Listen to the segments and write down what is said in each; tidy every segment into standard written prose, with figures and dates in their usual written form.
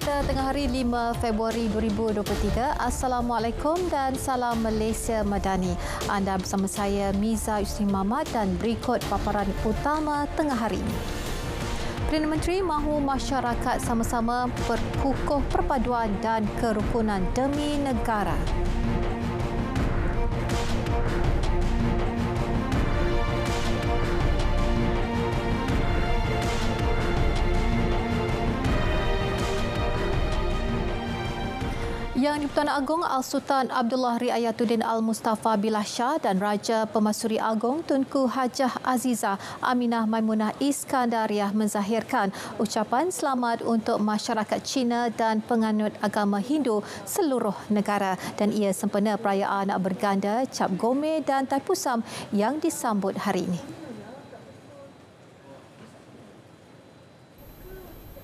kita tengah hari 5 Februari 2023. Assalamualaikum dan salam Malaysia Madani. Anda bersama saya Miza Yusni Mamat dan berikut paparan utama tengah hari ini. Perdana Menteri mahu masyarakat sama-sama berkukuh perpaduan dan kerukunan demi negara. Yang di-Pertuan Agong Al-Sultan Abdullah Riayatuddin Al-Mustafa Billah Shah dan Raja Pemasuri Agong Tunku Hajah Azizah Aminah Maimunah Iskandariah menzahirkan ucapan selamat untuk masyarakat Cina dan penganut agama Hindu seluruh negara dan ia sempena perayaan berganda Cap Gome dan Taipusam yang disambut hari ini.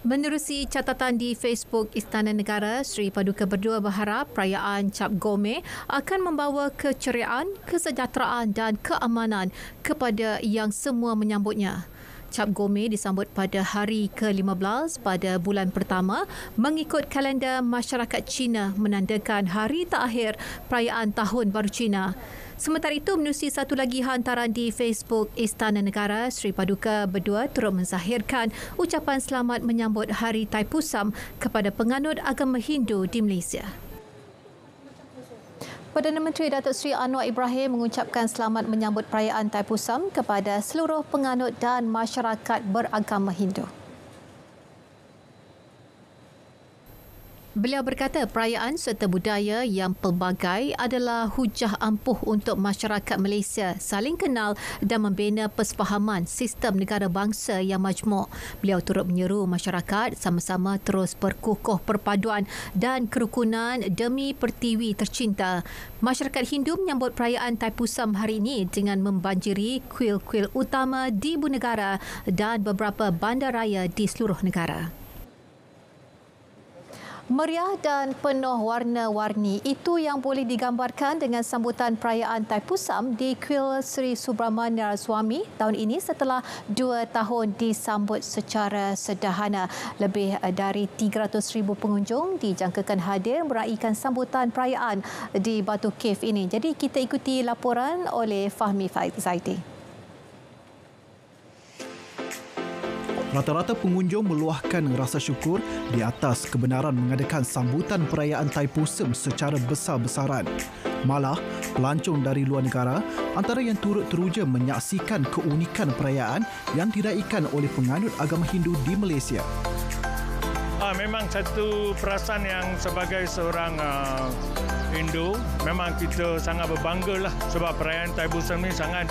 Menerusi catatan di Facebook Istana Negara, Seri Paduka Berdua berharap perayaan Cap Gome akan membawa keceriaan, kesejahteraan dan keamanan kepada yang semua menyambutnya. Cap Gome disambut pada hari ke-15 pada bulan pertama mengikut kalender masyarakat Cina menandakan hari terakhir perayaan Tahun Baru Cina. Sementara itu, menerusi satu lagi hantaran di Facebook Istana Negara, Seri Paduka Berdua turut menzahirkan ucapan selamat menyambut Hari Taipusam kepada penganut agama Hindu di Malaysia. Perdana Menteri Datuk Seri Anwar Ibrahim mengucapkan selamat menyambut perayaan Taipusam kepada seluruh penganut dan masyarakat beragama Hindu. Beliau berkata perayaan serta budaya yang pelbagai adalah hujah ampuh untuk masyarakat Malaysia saling kenal dan membina persefahaman sistem negara bangsa yang majmuk. Beliau turut menyeru masyarakat sama-sama terus berkukuh perpaduan dan kerukunan demi pertiwi tercinta. Masyarakat Hindu menyambut perayaan Taipusam hari ini dengan membanjiri kuil-kuil utama di ibu negara dan beberapa bandaraya di seluruh negara. Meriah dan penuh warna-warni itu yang boleh digambarkan dengan sambutan perayaan Taipusam di Kuil Sri Subramania Swami tahun ini setelah 2 tahun disambut secara sederhana. Lebih dari 300,000 pengunjung dijangkakan hadir meraihkan sambutan perayaan di Batu Cave ini. Jadi kita ikuti laporan oleh Fahmi Zaidi. Rata-rata pengunjung meluahkan rasa syukur di atas kebenaran mengadakan sambutan perayaan Taipusam secara besar-besaran. Malah, pelancong dari luar negara antara yang turut teruja menyaksikan keunikan perayaan yang diraikan oleh penganut agama Hindu di Malaysia. Memang satu perasaan yang sebagai seorang Hindu, memang kita sangat berbangga lah sebab perayaan Taipusam ni sangat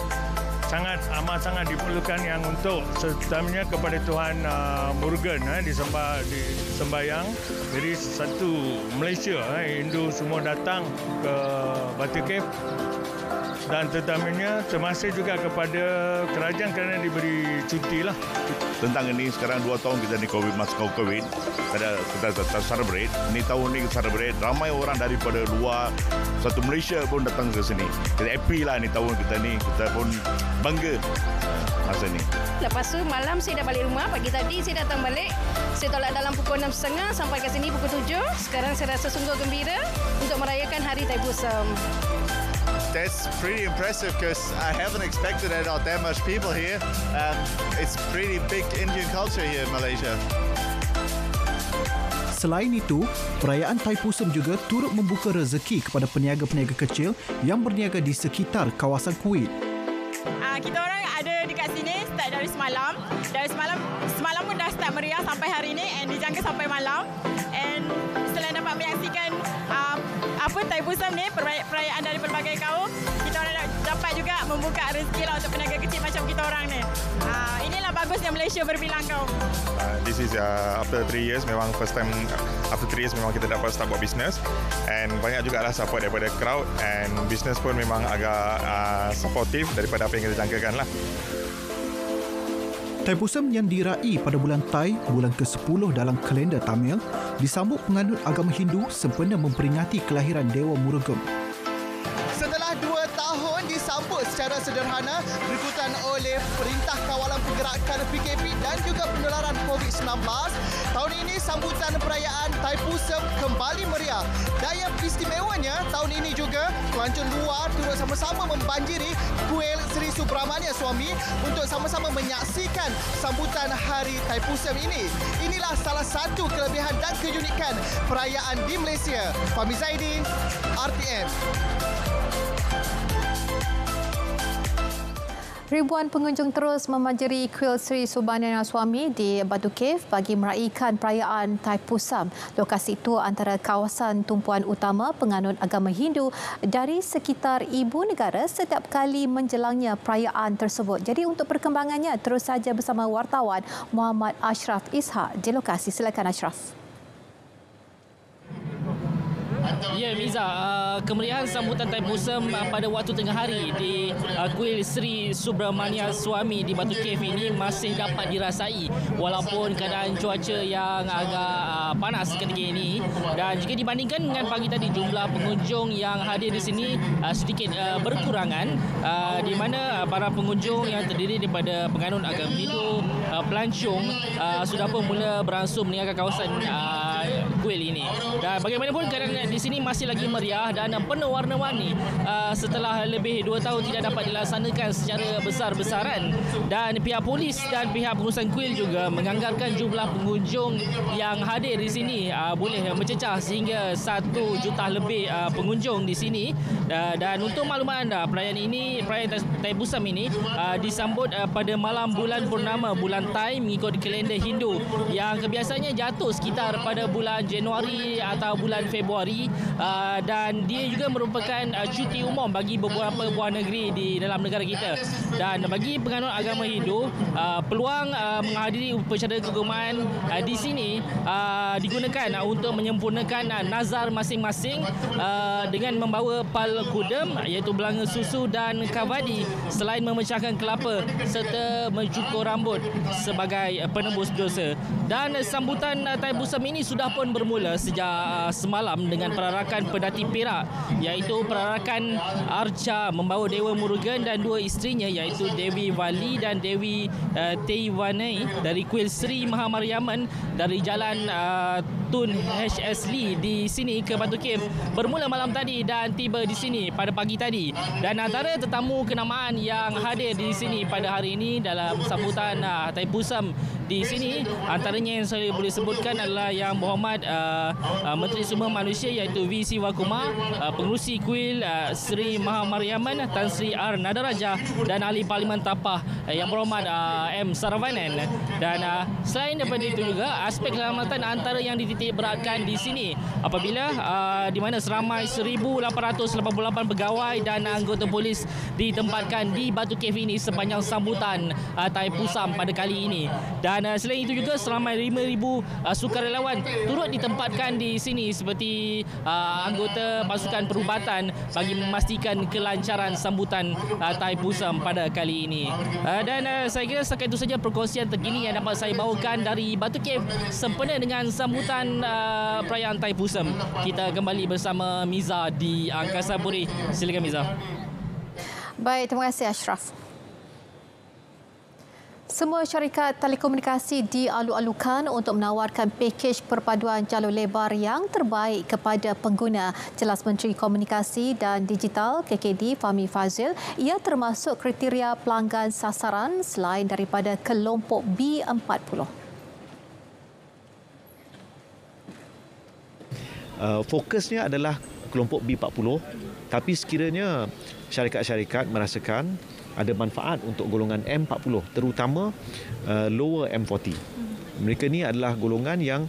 diperlukan yang untuk setamanya kepada Tuhan Murugan disembayang. Jadi satu Malaysia Hindu semua datang ke Batu Cave dan tetamanya termasuk juga kepada kerajaan kerana diberi cuti lah. Tentang ini sekarang 2 tahun kita ni masa COVID kita celebrate. Ini tahun ni kita celebrate. Ramai orang daripada luar satu Malaysia pun datang ke sini. Kita happy lah ni tahun kita pun bangga masa ni. Lepas tu malam saya dah balik rumah. Pagi tadi saya datang balik. Saya tolak dalam pukul 6.30 sampai ke sini pukul 7. Sekarang saya rasa sungguh gembira untuk merayakan Hari Taipusam. That's pretty impressive because I haven't expected that much people here. It's pretty big Indian culture here in Malaysia. Selain itu, perayaan Taipusam juga turut membuka rezeki kepada peniaga-peniaga kecil yang berniaga di sekitar kawasan kuil. Kita orang ada dekat sini start dari semalam. Semalam pun dah start meriah sampai hari ini and dijangka sampai malam. And selain dapat menyaksikan Taipusam ni, perayaan dari pelbagai kaum, kita orang dapat juga membuka rezeki lah untuk peniaga kecil macam kita orang ni. Inilah bagusnya Malaysia berbilang kaum. This is after 3 years, memang first time after 3 years memang kita dapat start buat business and banyak jugalah support daripada crowd and business pun memang agak supportive daripada apa yang kita jangkakan lah. Taipusam yang diraih pada bulan Tai, bulan ke-10 dalam kalender Tamil, disambut penganut agama Hindu sempena memperingati kelahiran Dewa Murugan. Setelah 2 tahun disambut secara sederhana berikutan oleh Perintah Kawalan Pergerakan PKP dan juga penularan COVID-19, tahun ini sambutan perayaan Thaipusam kembali meriah. Dan yang istimewanya, tahun ini juga pelancong luar turut sama-sama membanjiri kuil Sri Subramania Swami untuk sama-sama menyaksikan sambutan Hari Thaipusam ini. Inilah salah satu kelebihan dan keunikan perayaan di Malaysia. Fahmi Zaidi, RTM. Ribuan pengunjung terus memanjiri kuil Sri Subramania Swami di Batu Cave bagi meraihkan perayaan Thaipusam. Lokasi itu antara kawasan tumpuan utama penganut agama Hindu dari sekitar ibu negara setiap kali menjelangnya perayaan tersebut. Jadi untuk perkembangannya, terus saja bersama wartawan Muhammad Ashraf Ishak di lokasi. Silakan Ashraf. Ya, Miza, kemeriahan sambutan Thaipusam pada waktu tengah hari di kuil Sri Subramania Swami di Batu Cave ini masih dapat dirasai walaupun keadaan cuaca yang agak panas ketika ini. Dan jika dibandingkan dengan pagi tadi, jumlah pengunjung yang hadir di sini sedikit berkurangan, di mana para pengunjung yang terdiri daripada penganut agama Hindu, pelancong sudah pun mula beransur meninggalkan kawasan kuil ini. Dan bagaimanapun keadaan di sini masih lagi meriah dan penuh warna-warni setelah lebih 2 tahun tidak dapat dilaksanakan secara besar-besaran. Dan pihak polis dan pihak pengurusan kuil juga menganggarkan jumlah pengunjung yang hadir di sini boleh mencecah sehingga 1 juta lebih pengunjung di sini. Dan untuk maklumat anda, perayaan Thaipusam ini disambut pada malam bulan purnama, bulan Thai mengikut kalender Hindu yang kebiasaannya jatuh sekitar pada bulan Januari atau bulan Februari. Dan dia juga merupakan cuti umum bagi beberapa buah negeri di dalam negara kita. Dan bagi penganut agama Hindu, peluang menghadiri upacara keagamaan di sini digunakan untuk menyempurnakan nazar masing-masing dengan membawa pal kudem iaitu belanga susu dan kavadi selain memecahkan kelapa serta mencukur rambut sebagai penembus dosa. Dan sambutan Thaipusam ini sudah pun bermula sejak semalam dengan perarakan pedati Perak iaitu perarakan Arca membawa Dewa Murugan dan 2 isterinya iaitu Dewi Wali dan Dewi Teiwanai dari kuil Sri Mahamariaman dari jalan Tun HS Lee di sini ke Batu Cave bermula malam tadi dan tiba di sini pada pagi tadi. Dan antara tetamu kenamaan yang hadir di sini pada hari ini dalam sambutan Thaipusam di sini, antaranya yang saya boleh sebutkan adalah Yang Berhormat Menteri Sumber Manusia iaitu V. Sivakumar, Pengerusi Kuil Sri Mahamariaman Tan Sri R. Nadaraja dan Ahli Parlimen Tapah Yang Berhormat M. Saravanan. Dan selain daripada itu juga, aspek keselamatan antara yang dititik beratkan di sini apabila di mana seramai 1,888 pegawai dan anggota polis ditempatkan di Batu Cave ini sepanjang sambutan Thaipusam pada kali ini. Dan selain itu juga seramai 5,000 sukarelawan turut ditempatkan di sini seperti anggota pasukan perubatan bagi memastikan kelancaran sambutan Thaipusam pada kali ini. Dan saya kira setakat itu saja perkongsian terkini yang dapat saya bawakan dari Batu Cave sempena dengan sambutan perayaan Thaipusam. Kita kembali bersama Miza di Angkasa Puri. Silakan Miza. Baik, terima kasih Ashraf. Semua syarikat telekomunikasi dialu-alukan untuk menawarkan pakej perpaduan jalur lebar yang terbaik kepada pengguna. Jelas Menteri Komunikasi dan Digital KKD Fahmi Fadzil, ia termasuk kriteria pelanggan sasaran selain daripada kelompok B40. Fokusnya adalah kelompok B40, tapi sekiranya syarikat-syarikat merasakan ada manfaat untuk golongan M40, terutama lower M40. Mereka ni adalah golongan yang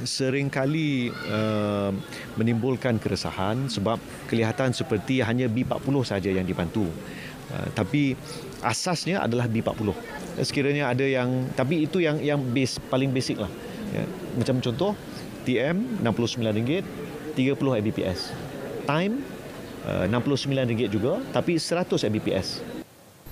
seringkali menimbulkan keresahan sebab kelihatan seperti hanya B40 saja yang dibantu. Tapi asasnya adalah B40. Sekiranya ada yang, tapi itu yang paling basic lah. Ya. Macam contoh, TM RM69, 30 Mbps. Time RM69 juga, tapi 100 Mbps.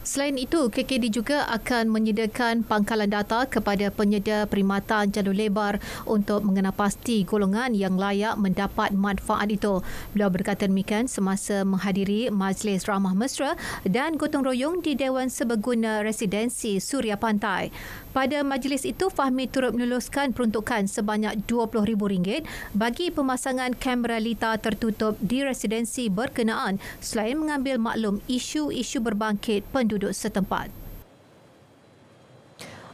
Selain itu, KKD juga akan menyediakan pangkalan data kepada penyedia perkhidmatan jalur lebar untuk mengenal pasti golongan yang layak mendapat manfaat itu. Beliau berkata demikian semasa menghadiri Majlis Ramah Mesra dan gotong royong di Dewan Serbaguna Residensi Suria Pantai. Pada majlis itu, Fahmi turut meluluskan peruntukan sebanyak RM20,000 bagi pemasangan kamera lita tertutup di residensi berkenaan selain mengambil maklum isu-isu berbangkit penduduk setempat.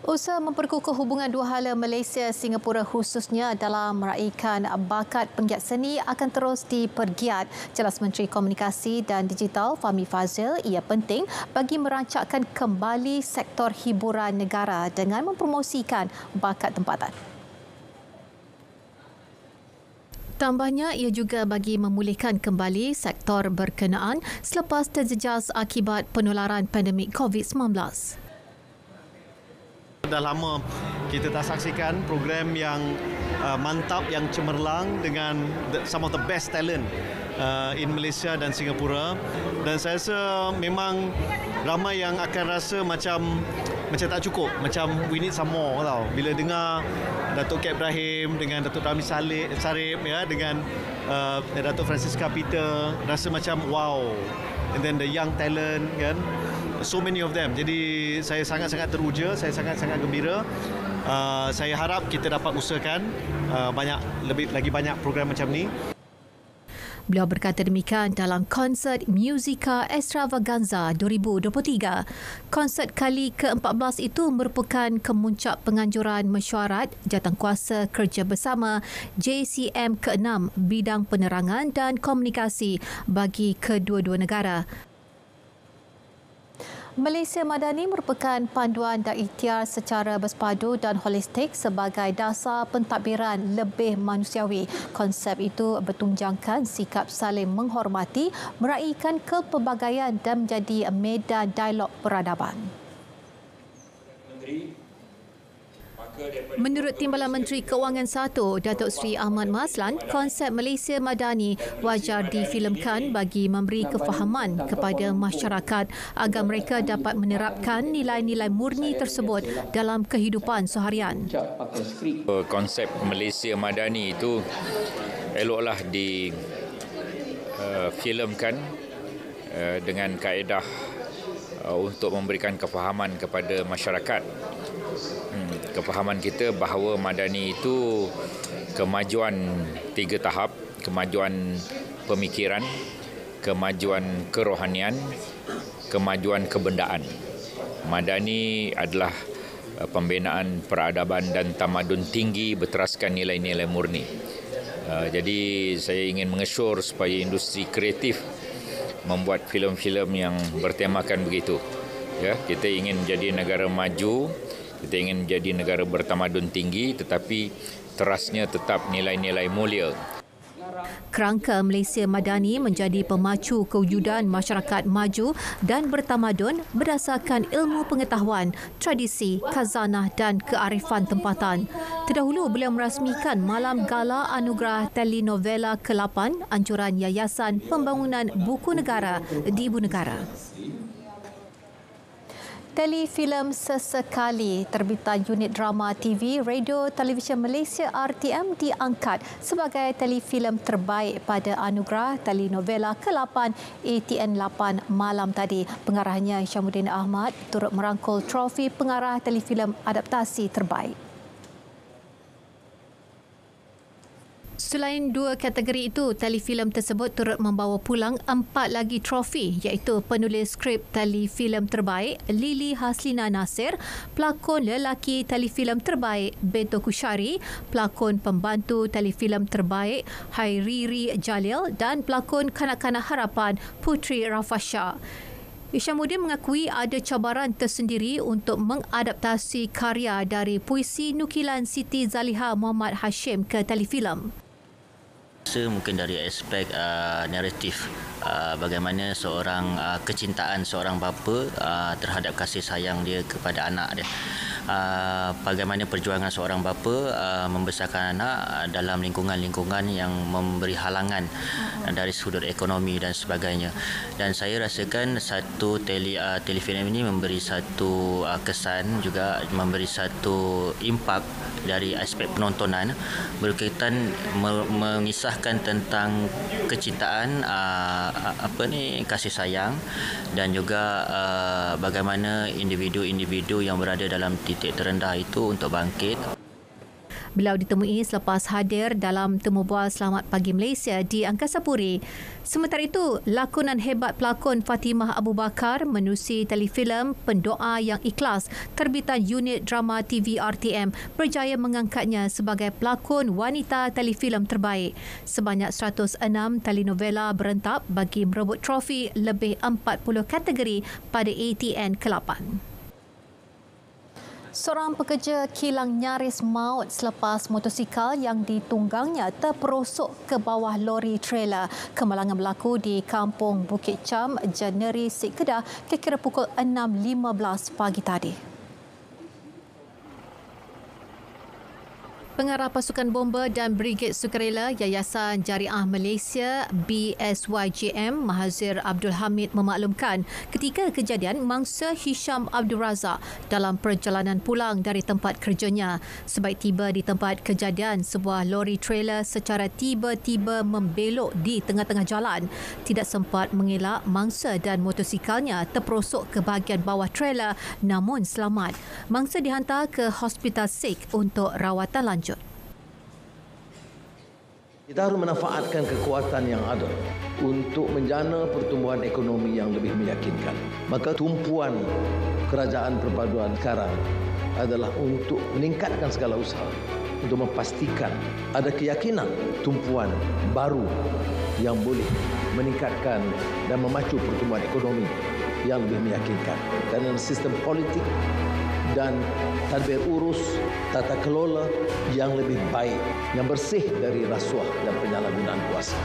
Usaha memperkukuh hubungan dua hala Malaysia-Singapura khususnya dalam meraihkan bakat penggiat seni akan terus dipergiat. Jelas Menteri Komunikasi dan Digital Fahmi Fadzil, ia penting bagi merancakkan kembali sektor hiburan negara dengan mempromosikan bakat tempatan. Tambahnya, ia juga bagi memulihkan kembali sektor berkenaan selepas terjejas akibat penularan pandemik COVID-19. Dah lama kita tak saksikan program yang mantap, yang cemerlang dengan some of the best talent in Malaysia dan Singapura, dan saya rasa memang ramai yang akan rasa macam tak cukup, macam we need some more tau. Bila dengar Datuk K. Ibrahim dengan Datuk Rami Sarip ya, dengan Datuk Francisca Peter, rasa macam wow. And then the young talent kan, so many of them. Jadi saya sangat-sangat teruja, saya sangat-sangat gembira. Saya harap kita dapat usahakan lebih banyak program macam ni. Beliau berkata demikian dalam konsert Musica Extravaganza 2023. Konsert kali ke-14 itu merupakan kemuncak penganjuran mesyuarat Jawatankuasa Kerja Bersama JCM ke-6 bidang penerangan dan komunikasi bagi kedua-dua negara. Malaysia Madani merupakan panduan dan ikhtiar secara bersepadu dan holistik sebagai dasar pentadbiran lebih manusiawi. Konsep itu bertunjangkan sikap saling menghormati, meraihkan kepelbagaian dan menjadi medan dialog peradaban. Menurut Timbalan Menteri Kewangan 1, Datuk Seri Ahmad Maslan, konsep Malaysia Madani wajar difilmkan bagi memberi kefahaman kepada masyarakat agar mereka dapat menerapkan nilai-nilai murni tersebut dalam kehidupan seharian. Konsep Malaysia Madani itu eloklah difilmkan dengan kaedah untuk memberikan kefahaman kepada masyarakat. Kefahaman kita bahawa Madani itu kemajuan 3 tahap, kemajuan pemikiran, kemajuan kerohanian, kemajuan kebendaan. Madani adalah pembinaan peradaban dan tamadun tinggi berteraskan nilai-nilai murni. Jadi saya ingin mengesyor supaya industri kreatif membuat filem-filem yang bertemakan begitu. Ya, kita ingin menjadi negara maju, kita ingin menjadi negara bertamadun tinggi, tetapi terasnya tetap nilai-nilai mulia. Kerangka Malaysia Madani menjadi pemacu kewujudan masyarakat maju dan bertamadun berdasarkan ilmu pengetahuan, tradisi, khazanah dan kearifan tempatan. Terdahulu beliau merasmikan Malam Gala Anugerah Telenovela ke-8 anjuran Yayasan Pembangunan Buku Negara di Ibu Negara. Telefilm Sesekali terbitan unit drama TV Radio Televisyen Malaysia RTM diangkat sebagai telefilm terbaik pada anugerah telenovela ke-8 ATN 8 malam tadi. Pengarahnya Syamuddin Ahmad turut merangkul trofi pengarah telefilm adaptasi terbaik. Selain 2 kategori itu, telefilm tersebut turut membawa pulang 4 lagi trofi, iaitu penulis skrip telefilm terbaik Lili Haslina Nasir, pelakon lelaki telefilm terbaik Beto Kushari, pelakon pembantu telefilm terbaik Hairiri Jalil dan pelakon kanak-kanak harapan Putri Rafasha. Isyamuddin mengakui ada cabaran tersendiri untuk mengadaptasi karya dari puisi nukilan Siti Zaliha Muhammad Hashim ke telefilm. Mungkin dari aspek naratif, bagaimana seorang kecintaan seorang bapa terhadap kasih sayang dia kepada anak dia. bagaimana perjuangan seorang bapa membesarkan anak dalam lingkungan-lingkungan yang memberi halangan dari sudut ekonomi dan sebagainya. Dan saya rasakan satu telefilm ini memberi satu kesan, juga memberi satu impak dari aspek penontonan berkaitan mengisahkan tentang kecintaan, kasih sayang, dan juga bagaimana individu-individu yang berada dalam titik terendah itu untuk bangkit. Beliau ditemui selepas hadir dalam Temu Bual Selamat Pagi Malaysia di Angkasa Puri. Sementara itu, lakonan hebat pelakon Fatimah Abu Bakar menerusi telefilm Pendoa Yang Ikhlas terbitan unit drama TV RTM berjaya mengangkatnya sebagai pelakon wanita telefilm terbaik. Sebanyak 106 telenovela berentap bagi merebut trofi lebih 40 kategori pada ATN ke-8. Seorang pekerja kilang nyaris maut selepas motosikal yang ditunggangnya terperosok ke bawah lori trailer. Kemalangan berlaku di Kampung Bukit Cam, Jeneri, Sik Kedah kira-kira pukul 6.15 pagi tadi. Pengarah Pasukan Bomba dan Brigade Sukarela Yayasan Jariah Malaysia BSYJM Mahazir Abdul Hamid memaklumkan ketika kejadian mangsa Hisham Abdul Razak dalam perjalanan pulang dari tempat kerjanya. Sebaik tiba di tempat kejadian, sebuah lori trailer secara tiba-tiba membelok di tengah-tengah jalan. Tidak sempat mengelak, mangsa dan motosikalnya terperosok ke bahagian bawah trailer namun selamat. Mangsa dihantar ke Hospital Sik untuk rawatan lanjut. Kita harus memanfaatkan kekuatan yang ada untuk menjana pertumbuhan ekonomi yang lebih meyakinkan. Maka tumpuan kerajaan perpaduan sekarang adalah untuk meningkatkan segala usaha untuk memastikan ada keyakinan tumpuan baru yang boleh meningkatkan dan memacu pertumbuhan ekonomi yang lebih meyakinkan. Kerana sistem politik dan tadbir urus tata kelola yang lebih baik, yang bersih dari rasuah dan penyalahgunaan kuasa.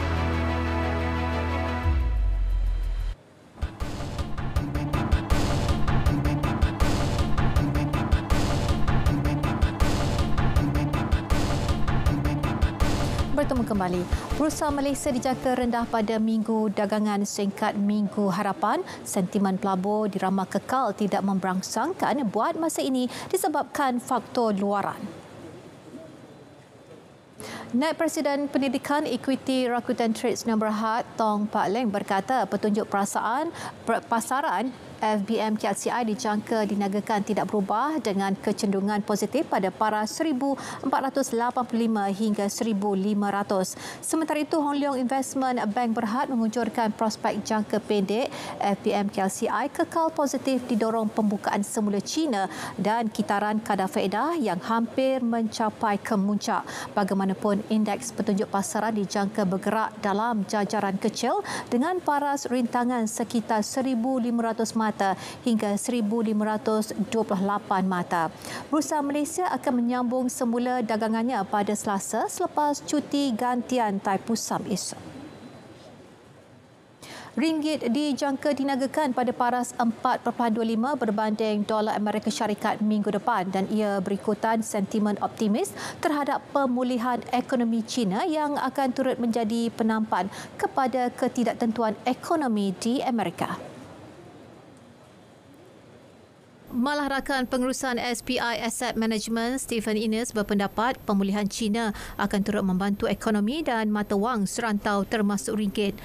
Bertemu kembali. Bursa Malaysia dijangka rendah pada Minggu Dagangan singkat Minggu Harapan. Sentimen pelabur diramal kekal tidak memberangsangkan buat masa ini disebabkan faktor luaran. Naib Presiden Pendidikan Equity Rakuten Trades Sdn Bhd Tong Pak Leng berkata petunjuk pasaran FBM KLCI dijangka diniagakan tidak berubah dengan kecenderungan positif pada paras 1,485 hingga 1,500. Sementara itu, Hong Leong Investment Bank Berhad mengunjurkan prospek jangka pendek FBM KLCI kekal positif didorong pembukaan semula China dan kitaran kadar faedah yang hampir mencapai kemuncak. Bagaimanapun, indeks petunjuk pasaran dijangka bergerak dalam jajaran kecil dengan paras rintangan sekitar 1,500 mata hingga 1,528 mata. Bursa Malaysia akan menyambung semula dagangannya pada Selasa selepas cuti gantian Taipusam esok. Ringgit dijangka diniagakan pada paras 4.25 berbanding dolar Amerika Syarikat minggu depan dan ia berikutan sentimen optimis terhadap pemulihan ekonomi China yang akan turut menjadi penampan kepada ketidaktentuan ekonomi di Amerika. Malah rakan pengurusan SPI Asset Management Stephen Innes berpendapat pemulihan China akan turut membantu ekonomi dan mata wang serantau termasuk ringgit.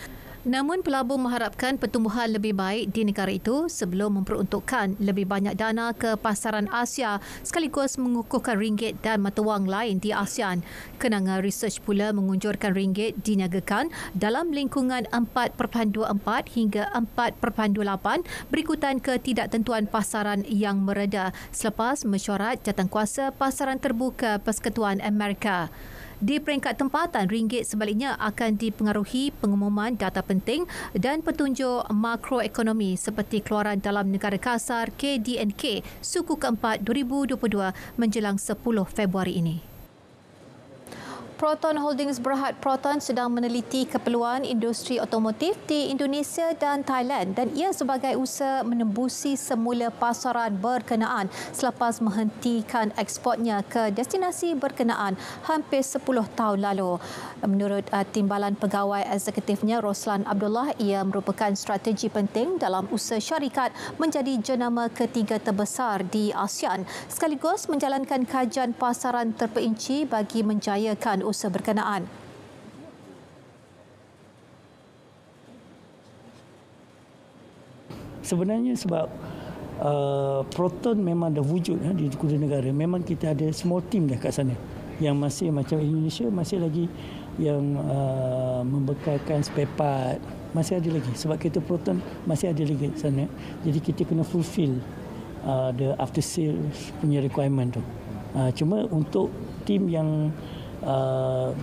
Namun pelabur mengharapkan pertumbuhan lebih baik di negara itu sebelum memperuntukkan lebih banyak dana ke pasaran Asia sekaligus mengukuhkan ringgit dan mata wang lain di ASEAN. Kenanga Research pula mengunjurkan ringgit diniagakan dalam lingkungan 4.24 hingga 4.8 berikutan ketidaktentuan pasaran yang mereda selepas mesyuarat jawatankuasa pasaran terbuka Persekutuan Amerika. Di peringkat tempatan, ringgit sebaliknya akan dipengaruhi pengumuman data penting dan petunjuk makroekonomi seperti keluaran dalam negara kasar KDNK suku keempat 2022 menjelang 10 Februari ini. Proton Holdings Berhad Proton sedang meneliti keperluan industri otomotif di Indonesia dan Thailand dan ia sebagai usaha menembusi semula pasaran berkenaan selepas menghentikan ekspornya ke destinasi berkenaan hampir 10 tahun lalu. Menurut Timbalan Pegawai Eksekutifnya Roslan Abdullah, ia merupakan strategi penting dalam usaha syarikat menjadi jenama ketiga terbesar di ASEAN sekaligus menjalankan kajian pasaran terperinci bagi menjayakan usaha berkenaan. Sebenarnya sebab Proton memang dah wujud di kedua negara. Memang kita ada small team dah kat sana. Yang masih macam Indonesia masih lagi yang membekalkan spare part. Masih ada lagi. Sebab kita Proton masih ada lagi kat sana. Jadi kita kena fulfill the after sales punya requirement tu. Cuma untuk tim yang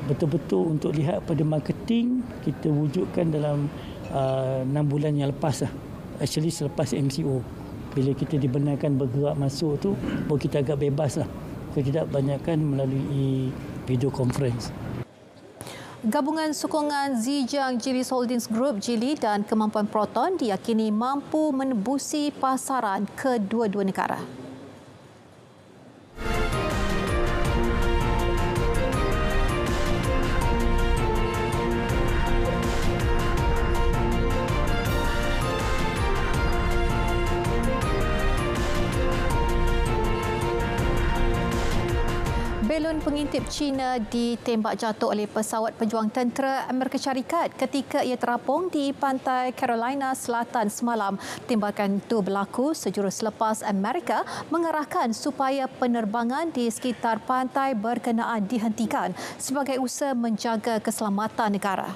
betul-betul untuk lihat pada marketing, kita wujudkan dalam 6 bulan yang lepas lah. Actually selepas MCO. Bila kita dibenarkan bergerak masuk tu, baru kita agak bebas lah. Kalau tidak, banyakkan melalui video conference. Gabungan sokongan Zhejiang Geely Holdings Group Geely dan kemampuan Proton diyakini mampu menembusi pasaran kedua-dua negara. Belon pengintip China ditembak jatuh oleh pesawat pejuang tentera Amerika Syarikat ketika ia terapung di pantai Carolina Selatan semalam. Tembakan itu berlaku sejurus selepas Amerika mengarahkan supaya penerbangan di sekitar pantai berkenaan dihentikan sebagai usaha menjaga keselamatan negara.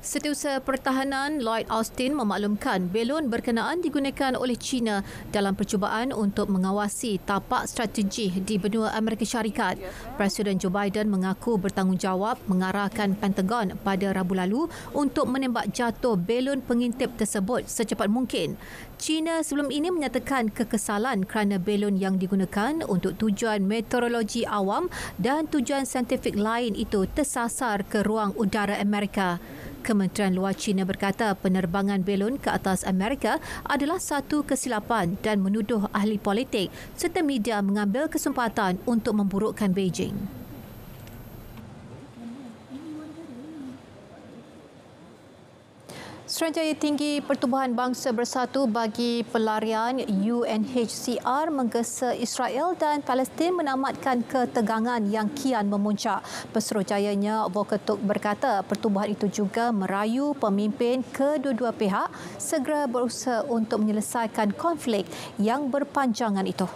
Setiausaha Pertahanan Lloyd Austin memaklumkan belon berkenaan digunakan oleh China dalam percubaan untuk mengawasi tapak strategi di benua Amerika Syarikat. Presiden Joe Biden mengaku bertanggungjawab mengarahkan Pentagon pada Rabu lalu untuk menembak jatuh belon pengintip tersebut secepat mungkin. China sebelum ini menyatakan kekesalan kerana belon yang digunakan untuk tujuan meteorologi awam dan tujuan saintifik lain itu tersasar ke ruang udara Amerika. Kementerian Luar China berkata penerbangan belon ke atas Amerika adalah satu kesilapan dan menuduh ahli politik serta media mengambil kesempatan untuk memburukkan Beijing. Suruhanjaya Tinggi Pertubuhan Bangsa Bersatu bagi Pelarian UNHCR menggesa Israel dan Palestin menamatkan ketegangan yang kian memuncak. Pesuruhjayanya Volker Turk berkata pertubuhan itu juga merayu pemimpin kedua-dua pihak segera berusaha untuk menyelesaikan konflik yang berpanjangan itu.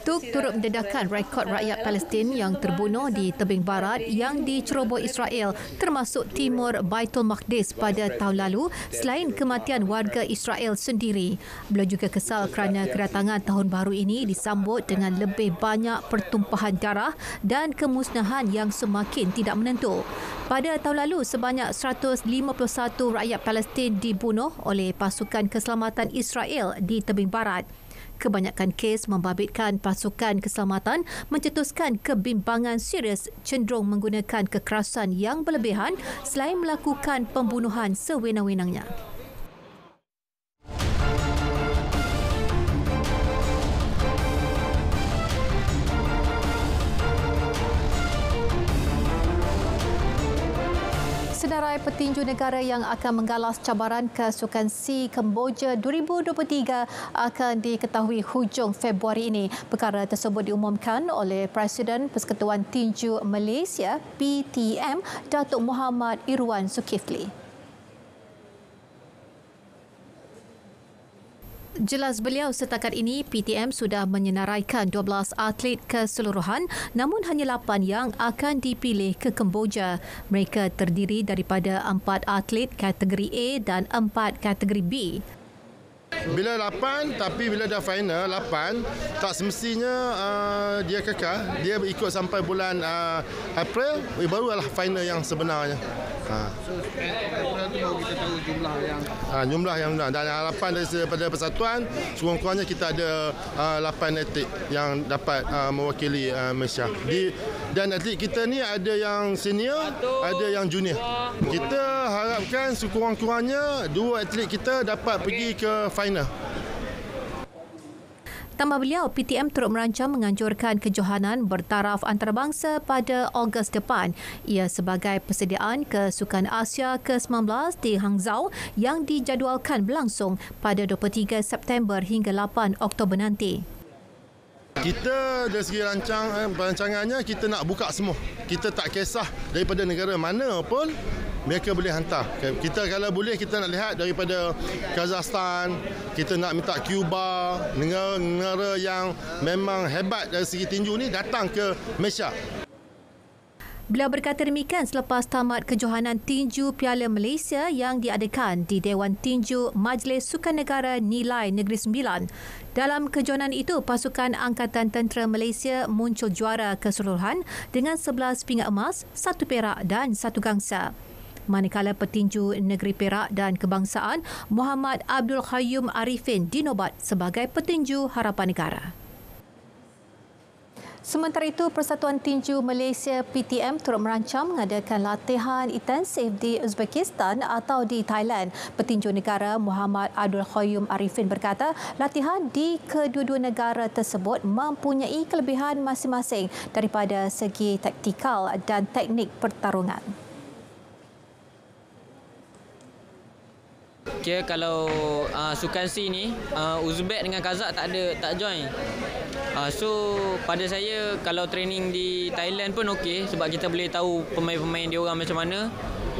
Turk turut mendedahkan rekod rakyat Palestin yang terbunuh di tebing barat yang diceroboh Israel termasuk timur Baitul Maqdis pada tahun lalu selain kematian warga Israel sendiri. Beliau juga kesal kerana kedatangan tahun baru ini disambut dengan lebih banyak pertumpahan darah dan kemusnahan yang semakin tidak menentu. Pada tahun lalu, sebanyak 151 rakyat Palestin dibunuh oleh pasukan keselamatan Israel di tebing barat. Kebanyakan kes membabitkan pasukan keselamatan mencetuskan kebimbangan serius cenderung menggunakan kekerasan yang berlebihan selain melakukan pembunuhan sewenang-wenangnya. Senarai petinju negara yang akan menggalas cabaran ke Sukan SEA Kemboja 2023 akan diketahui hujung Februari ini. Perkara tersebut diumumkan oleh Presiden Persekutuan Tinju Malaysia PTM Datuk Muhammad Irwan Zulkifli. Jelas beliau, setakat ini PTM sudah menyenaraikan 12 atlet keseluruhan namun hanya 8 yang akan dipilih ke Kemboja. Mereka terdiri daripada 4 atlet kategori A dan 4 kategori B. bila 8 tapi bila dah final 8 tak semestinya dia kekal, dia ikut sampai bulan April barulah final yang sebenarnya. So April tu baru kita tahu jumlah yang dan harapan daripada persatuan sekurang-kurangnya kita ada 8 atlet yang dapat mewakili Malaysia. Dan atlet kita ni ada yang senior, ada yang junior. Kita harapkan sekurang-kurangnya 2 atlet kita dapat pergi ke final. Tambah beliau, PTM turut merancang menganjurkan kejohanan bertaraf antarabangsa pada Ogos depan. Ia sebagai persediaan Kesukan Asia ke-19 di Hangzhou yang dijadualkan berlangsung pada 23 September hingga 8 Oktober nanti. Kita dari segi rancangannya kita nak buka semua. Kita tak kisah daripada negara mana pun mereka boleh hantar. Kita kalau boleh kita nak lihat daripada Kazakhstan, kita nak minta Cuba, negara-negara yang memang hebat dari segi tinju ni datang ke Malaysia. Beliau berkata demikian selepas tamat kejohanan tinju Piala Malaysia yang diadakan di Dewan Tinju Majlis Sukan Negara Nilai Negeri Sembilan. Dalam kejohanan itu, pasukan Angkatan Tentera Malaysia muncul juara keseluruhan dengan 11 pingat emas, 1 perak dan 1 gangsa. Manakala petinju Negeri Perak dan Kebangsaan Muhammad Abdul Qayyum Arifin dinobat sebagai petinju harapan negara. Sementara itu, Persatuan Tinju Malaysia PTM turut merancang mengadakan latihan intensif di Uzbekistan atau di Thailand. Petinju negara Muhammad Abdul Qayyum Arifin berkata, latihan di kedua-dua negara tersebut mempunyai kelebihan masing-masing daripada segi taktikal dan teknik pertarungan. Kira kalau sukan C ni Uzbek dengan Kazakh tak join. So pada saya kalau training di Thailand pun okey sebab kita boleh tahu pemain-pemain dia orang macam mana.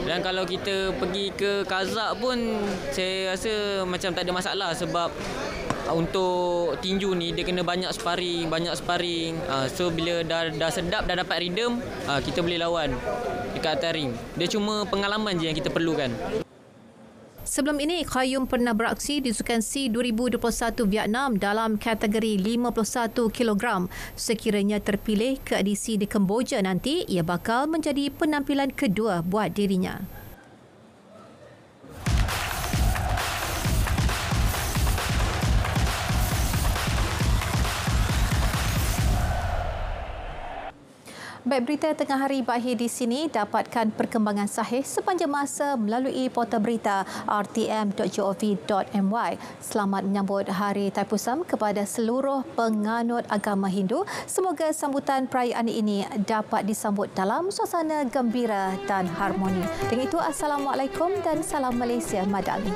Dan kalau kita pergi ke Kazakh pun saya rasa macam tak ada masalah sebab untuk tinju ni dia kena banyak sparring. So bila dah sedap, dah dapat rhythm, kita boleh lawan dekat atas ring. Dia cuma pengalaman je yang kita perlukan. Sebelum ini, Qayyum pernah beraksi di Sukan C 2021 Vietnam dalam kategori 51 kg. Sekiranya terpilih ke edisi di Kemboja nanti, ia bakal menjadi penampilan kedua buat dirinya. Baik, berita tengah hari berakhir di sini. Dapatkan perkembangan sahih sepanjang masa melalui portal berita rtm.gov.my. Selamat menyambut Hari Thaipusam kepada seluruh penganut agama Hindu. Semoga sambutan perayaan ini dapat disambut dalam suasana gembira dan harmoni. Dengan itu, Assalamualaikum dan salam Malaysia Madani.